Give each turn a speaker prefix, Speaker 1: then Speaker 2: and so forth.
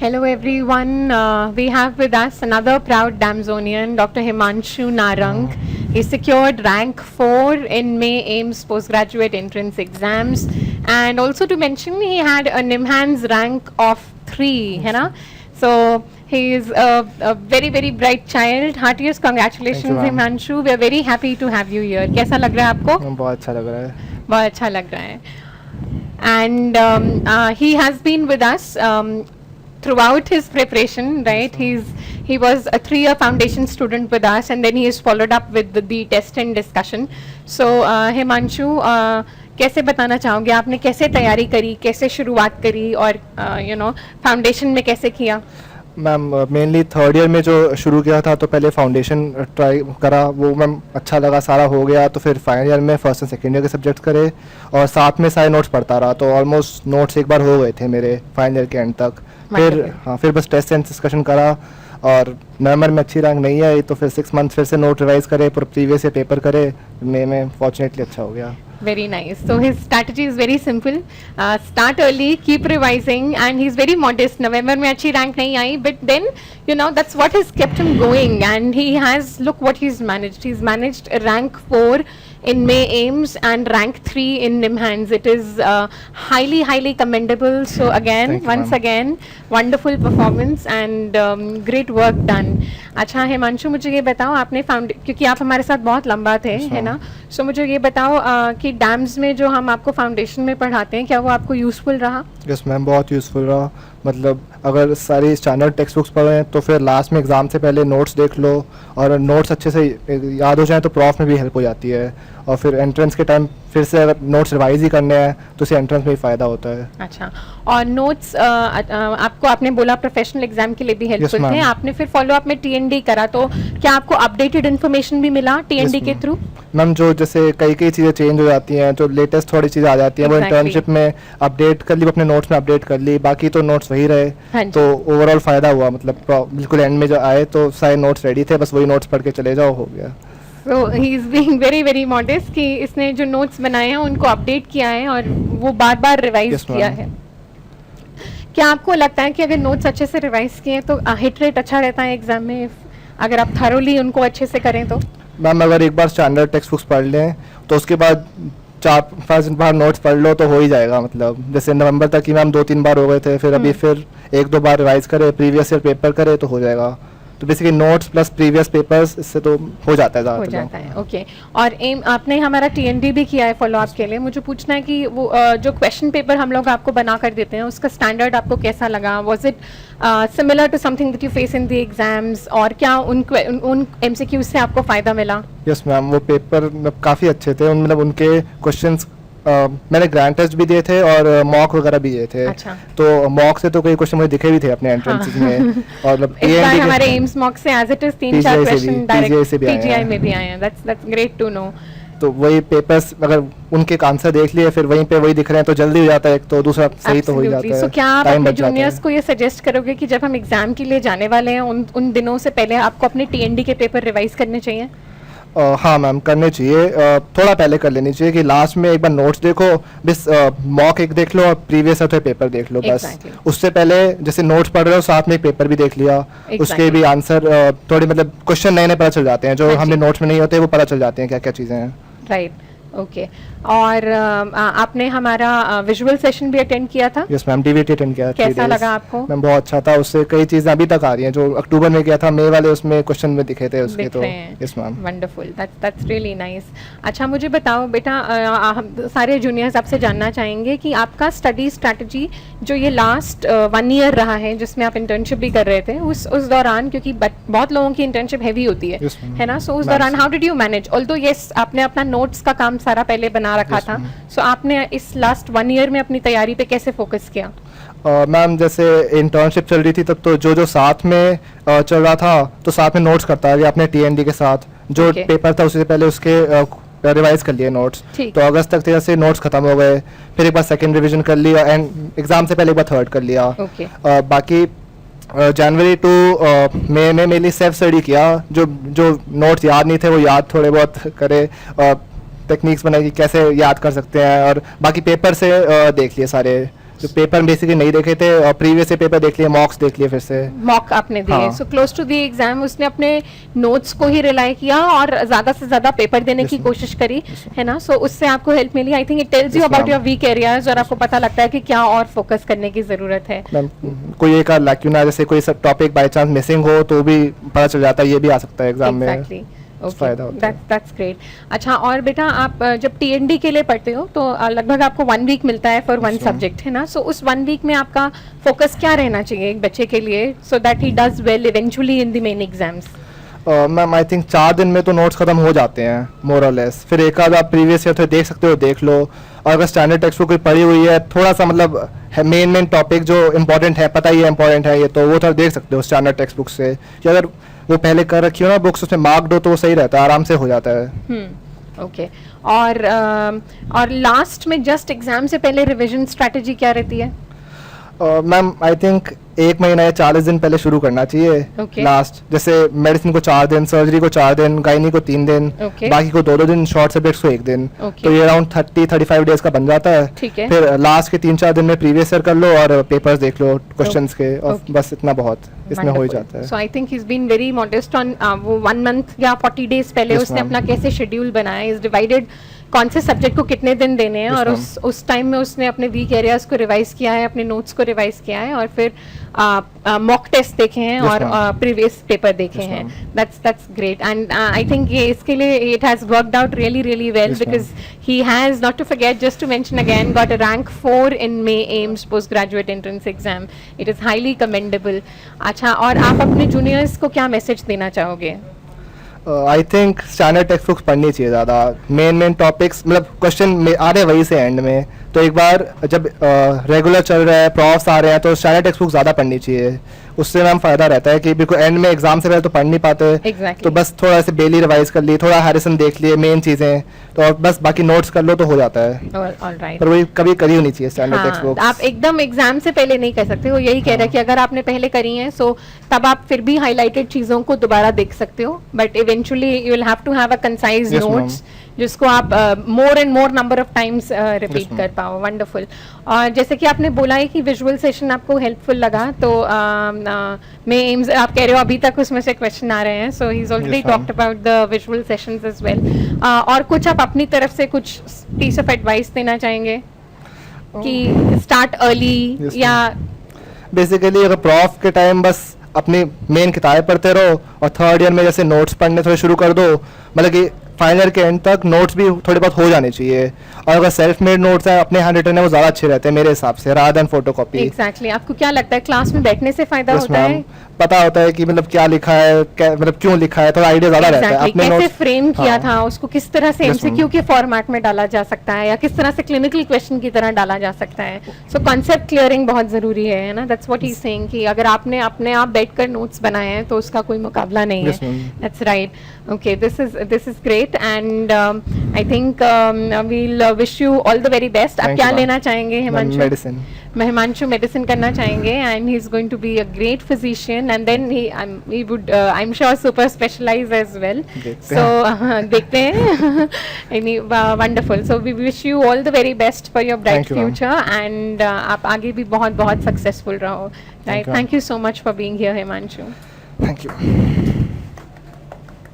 Speaker 1: Hello everyone. We have with us another proud Damzonian, Dr. Himanshu Narang. He secured rank 4 in May AIMS postgraduate entrance exams, and also to mention he had a NIMHANS rank of 3, है ना? So he is a very bright child. Heartiest congratulations Himanshu. We are very happy to have you here. कैसा लग रहा है आपको?
Speaker 2: बहुत अच्छा लग रहा है.
Speaker 1: बहुत अच्छा लग रहा है. And he has been with us throughout his preparation, right? He was a 3-year foundation student with us, and then he has followed up with the test and discussion. So Himanshu, कैसे बताना चाहोगे आपने कैसे तैयारी करी, कैसे शुरुआत करी और फाउंडेशन में कैसे किया?
Speaker 2: मैम मेनली थर्ड ईयर में जो शुरू किया था तो पहले फाउंडेशन ट्राई करा, वो मैम अच्छा लगा, सारा हो गया. तो फिर फाइनल ईयर में फर्स्ट एंड सेकेंड ईयर के सब्जेक्ट्स करे और साथ में सारे नोट्स पढ़ता रहा. तो ऑलमोस्ट नोट्स एक बार हो गए थे मेरे फाइनल ईयर के एंड तक. फिर बस टेस्ट एंड डिस्कशन करा और नवंबर में अच्छी रैंक नहीं आई तो फिर 6 मंथ फिर से नोट रिवाइज करे, प्रीवियस ईयर पेपर करे. मई में फॉर्चुनेटली अच्छा हो गया.
Speaker 1: Very nice. So his strategy is very simple. Start early, keep revising, and he's very modest. November में अच्छी rank नहीं आई, but then that's what has kept him going, and he has look what he's managed. He's managed rank 4 in May AIMS and rank 3 in NIMHANS. It is highly commendable. So again, once again, wonderful performance and great work done. अच्छा हिमांशु, मुझे ये बताओ आपने क्योंकि आप हमारे साथ बहुत लंबा थे, है ना? सो मुझे ये बताओ कि डैम्स में जो हम आपको फाउंडेशन में पढ़ाते हैं, क्या वो आपको यूज़फुल रहा?
Speaker 2: यस मैम, बहुत यूज़फुल रहा. मतलब अगर सारी स्टैंडर्ड टेक्स्ट बुक्स पढ़ें तो फिर लास्ट में एग्ज़ाम से पहले नोट्स देख लो और नोट्स अच्छे से याद हो जाए तो प्रॉफ में भी हेल्प हो जाती है. और फिर एंट्रेंस के टाइम फिर से अगर नोट्स रिवाइज ही करने हैं तो उसे एंट्रेंस में ही फ़ायदा होता है.
Speaker 1: अच्छा, और नोट्स आपको आपने बोला प्रोफेशनल एग्जाम के लिए भी हेल्पफुल थे. आपने फिर फॉलो अप में टीएनडी करा, तो क्या आपको अपडेटेड इन्फॉर्मेशन भी मिला टीएनडी के थ्रू?
Speaker 2: मैम जो जैसे कई चीज़ें चेंज हो जाती हैं तो लेटेस्ट थोड़ी चीज़ें आ जाती हैं, वो इंटर्नशिप में अपडेट कर ली, अपने नोट्स में अपडेट कर ली. बाकी तो नोट्स वही रहे. तो ओवरऑल फ़ायदा हुआ. मतलब बिल्कुल एंड में जो आए तो सारे नोट्स रेडी थे, बस वही नोट्स पढ़ के चले जाओ, हो गया.
Speaker 1: So he is being very modest कि इसने जो नोट्स बनाए हैं उनको अपडेट किया है और वो बार रिवाइज किया है. क्या आपको लगता है कि अगर नोट्स अच्छे से रिवाइज किए तो हिट रेट अच्छा रहता है एग्जाम में, अगर आप थरोली उनको अच्छे से करें तो?
Speaker 2: मैम अगर एक बार स्टैंडर्ड टेक्स्ट बुक्स पढ़ लें तो उसके बाद 4-5 बार नोट्स पढ़ लो तो हो ही जाएगा. मतलब जैसे नवंबर तक ही मैम 2-3 बार हो गए थे, फिर अभी फिर 1-2 बार रिवाइज करे, प्रीवियस ईयर पेपर करे तो हो जाएगा. तो basically notes plus previous papers, इससे तो हो जाता है ज़्यादा.
Speaker 1: हो जाता है. ओके. और एम आपने हमारा टीएनडी भी किया है फॉलो अप के लिए. मुझे पूछना है कि वो जो क्वेश्चन पेपर हम लोग आपको बना कर देते हैं उसका स्टैंडर्ड आपको कैसा लगा? Was it similar to something that you face in the exams, और क्या उन एमसीक्यूज से आपको फ़ायदा मिला?
Speaker 2: यस मैम, वो पेपर काफ़ी अच्छे थे. मतलब उनके क्वेश्चंस मैंने ग्रैंड टेस्ट भी दिए थे और मॉक वगैरह भी दिए थे.
Speaker 1: अच्छा.
Speaker 2: तो मॉक से तो कोई क्वेश्चन मुझे दिखे भी थे अपने एंट्रेंसेस में. और
Speaker 1: हमारे एम्स मॉक से as it is 3-4 question direct PGI में भी आए हैं. That's great to know.
Speaker 2: तो वही पेपर्स अगर उनके आंसर देख लिए फिर वहीं पे वही दिख रहे हैं तो जल्दी हो जाता है, एक तो दूसरा सही तो हो ही जाता है.
Speaker 1: सो क्या आप अपने जूनियर्स को ये सजेस्ट करोगे कि जब हम एग्जाम के लिए जाने वाले हैं उन दिनों से पहले आपको अपने टीएनडी के पेपर रिवाइज करने चाहिए?
Speaker 2: हाँ मैम, करने चाहिए. थोड़ा पहले कर लेनी चाहिए कि लास्ट में एक बार नोट्स देखो, बस मॉक एक देख लो और प्रीवियस ईयर पेपर देख लो बस. उससे पहले जैसे नोट्स पढ़ रहे हो साथ में पेपर भी देख लिया. उसके भी आंसर थोड़ी मतलब क्वेश्चन नए पता चल जाते हैं जो हमने नोट्स में नहीं होते, वो पता चल जाते हैं क्या क्या चीज़ें हैं.
Speaker 1: राइट. ओके. और आपने हमारा विजुअल सेशन भी अटेंड किया था?
Speaker 2: यस मैम, डीवीटी अटेंड किया.
Speaker 1: कैसा लगा आपको?
Speaker 2: मैम बहुत अच्छा था. उससे कई चीज़ें अभी तक आ रही हैं जो अक्टूबर में किया था, मई वाले उसमें क्वेश्चन में दिखे थे उसके. तो yes ma'am,
Speaker 1: wonderful. That's really nice. अच्छा मुझे बताओ बेटा, हम सारे जूनियर्स आपसे जानना चाहेंगे कि आपका स्टडी स्ट्रैटेजी जो ये लास्ट 1 ईयर रहा है जिसमें आप इंटर्नशिप भी कर रहे थे, उस दौरान, क्योंकि बहुत लोगों की इंटर्नशिप हैवी होती है ना? सो उस दौरान how did you manage? Although yes आपने अपना नोट्स का काम सारा पहले बना रखा था, सो आपने इस लास्ट 1 ईयर में अपनी तैयारी पे कैसे फोकस किया?
Speaker 2: मैम जैसे इंटर्नशिप चल रही थी तब तो जो साथ में चल रहा था तो साथ में नोट्स करता गया अपने टीएनडी के साथ. जो पेपर था उससे पहले उसके रिवाइज कर लिए नोट्स. तो अगस्त तक जैसे नोट्स खत्म हो गए, फिर एक बार सेकंड रिवीजन कर लिया एंड एग्जाम से पहले एक बार थर्ड कर लिया. बाकी जनवरी टू मई में मेनली सेल्फ स्टडी किया. जो नोट्स याद नहीं थे वो याद थोड़े बहुत करे, टेक्निक्स बनाई कि कैसे याद कर सकते हैं, और बाकी पेपर से देख लिए सारे जो पेपर बेसिकली नहीं देखे थे और प्रीवियस से पेपर देख लिए, मॉक्स देख लिए फिर से।
Speaker 1: मॉक आपने दिए,
Speaker 2: हाँ।
Speaker 1: So close to the exam उसने अपने नोट्स को ही रिलाई किया और ज्यादा से ज्यादा पेपर देने की कोशिश करी, है ना? सो उससे आपको हेल्प मिली। I think it tells you about your weak areas और आपको पता लगता है कि क्या और फोकस करने की जरूरत है।
Speaker 2: मैम कोई एक लैक्यूना जैसे कोई सब टॉपिक बाय चांस मिसिंग हो तो भी पता चल जाता है, ये भी आ सकता है एग्जाम में। फायदा होता है।
Speaker 1: That's great. अच्छा, और बेटा आप जब टीएनडी के लिए पढ़ते हो तो लगभग आपको 1 वीक मिलता है फॉर वन सब्जेक्ट, है ना? सो उस 1 वीक में आपका फोकस क्या रहना चाहिए एक बच्चे के लिए so that he does well eventually in the main exams?
Speaker 2: Ma'am I think 4 दिन में तो नोट्स खत्म हो जाते हैं मोर और लेस। फिर एक आध आप प्रीवियस ईयर देख सकते हो, देख लो। और अगर स्टैंडर्ड टेक्स्ट बुक कोई पढ़ी हुई है, थोड़ा सा मतलब मेन टॉपिक जो इंपॉर्टेंट है, पता ही है इंपॉर्टेंट है ये, तो वो थोड़ा देख सकते हो स्टैंडर्ड टेक्स्ट बुक से। या अगर वो पहले कर रखी हो ना बुक्स, उसमें मार्क दो तो वो सही रहता है, आराम से हो जाता है।
Speaker 1: ओके। और लास्ट में जस्ट एग्जाम से पहले रिवीजन स्ट्रेटजी क्या रहती है?
Speaker 2: मैम आई थिंक 1 महीना या 40 दिन पहले शुरू करना चाहिए। लास्ट जैसे मेडिसिन को 4 दिन, सर्जरी को 4 दिन, गायनी को 3 दिन, बाकी को 2-2 दिन, शॉर्ट सब्जेक्ट्स को 1 दिन। तो ये अराउंड 30-35 डेज का बन जाता है। फिर लास्ट के 3-4 दिन में प्रीवियस ईयर कर लो और पेपर्स देख लो क्वेश्चंस के, और बस इतना बहुत इसमें हो ही जाता है।
Speaker 1: So I think he is been very modest on वो 1 मंथ या 40 डेज पहले उसने अपना कैसे शेड्यूल बनाया, इज डिवाइडेड कौन से सब्जेक्ट को कितने दिन देने हैं, और उस टाइम में उसने अपने वीक एरियाज को रिवाइज किया है, अपने नोट्स को रिवाइज किया है, और फिर मॉक टेस्ट देखे हैं और प्रीवियस पेपर देखे हैं। That's great and I think ये इसके लिए it has worked out really well because he has, not to forget, just to mention again, got a rank 4 in May AIIMS post graduate entrance exam. It is highly commendable. अच्छा, और आप अपने juniors को क्या message देना चाहोगे?
Speaker 2: I think standard text books पढ़नी चाहिए ज़्यादा। मेन टॉपिक्स मतलब क्वेश्चन आ रहे हैं वही से एंड में, तो एक बार जब रेगुलर चल रहा है, प्रॉफ्स आ रहे हैं, तो स्टैंडर्ड टेक्स्ट बुक ज़्यादा पढ़नी चाहिए। उससे मैम फ़ायदा रहता है कि बिल्कुल एंड में एग्जाम से पहले तो पढ़ नहीं पाते, तो बस थोड़ा से बेली रिवाइज कर ली, थोड़ा हैरिसन देख लिए, मेन चीज़ें, तो बस बाकी नोट्स कर लो तो हो जाता है। पर वही कभी करी होनी चाहिए स्टैंडर्ड टेक्स्ट बुक।
Speaker 1: आप एकदम एग्जाम से पहले नहीं कर सकते हो, यही कह रहा है कि अगर आपने पहले करी है सो तब आप फिर भी हाईलाइटेड चीज़ों को दोबारा देख सकते हो, but eventually you will have to have a concise notes जिसको आप more and more number of times repeat कर पाओ। वंडरफुल। और जैसे कि आपने बोला है कि विजुअल सेशन आपको हेल्पफुल लगा, तो मैं एम्स आप कह रहे हो अभी तक उसमें से क्वेश्चन आ रहे हैं, so he is already talked about the visual sessions as well. और कुछ आप अपनी तरफ से कुछ पीस ऑफ एडवाइस देना चाहेंगे कि स्टार्ट अर्ली या
Speaker 2: बेसिकली अगर प्रॉफ के टाइम बस अपनी मेन किताबें पढ़ते रहो और थर्ड ईयर में जैसे नोट्स पढ़ने थोड़े शुरू कर दो, मतलब कि फाइनल ईयर के एंड तक नोट्स भी थोड़े बहुत हो जाने चाहिए। और अगर सेल्फ मेड नोट्स हैं, अपने हैंड रिटन है, वो ज़्यादा अच्छे रहते हैं मेरे हिसाब से, रादर देन फोटोकॉपी।
Speaker 1: एग्जैक्टली। आपको क्या लगता है क्लास में बैठने से फायदा होता है?
Speaker 2: पता होता है कि मतलब क्या लिखा है, मतलब क्यों लिखा है, थोड़ा आइडिया ज़्यादा रहता है।
Speaker 1: अपने कैसे फ्रेम किया था उसको, किस तरह से एमसीक्यू के फॉर्मेट में डाला जा सकता है या किस तरह से क्लिनिकल क्वेश्चन की तरह डाला जा सकता है। सो कॉन्सेप्ट क्लियरिंग बहुत ज़रूरी है ना? That's what he is saying कि अगर आपने अपने आप बैठकर नोट्स बनाए हैं तो उसका कोई मुकाबला नहीं है। That's right. Okay, this is great and I think we'll wish you all the very best. आप क्या लेना चाहेंगे हिमांशु?
Speaker 2: मेडिसिन।
Speaker 1: हिमांशु मेडिसिन करना चाहेंगे and he is going to be a great physician and then he would I'm sure super specialize as well. So देखते हैं। Wonderful. So we wish you all the very best for your bright future and आप आगे भी बहुत बहुत successful रहो. Right? Thank you so much for being here, Himanshu.
Speaker 2: Thank you.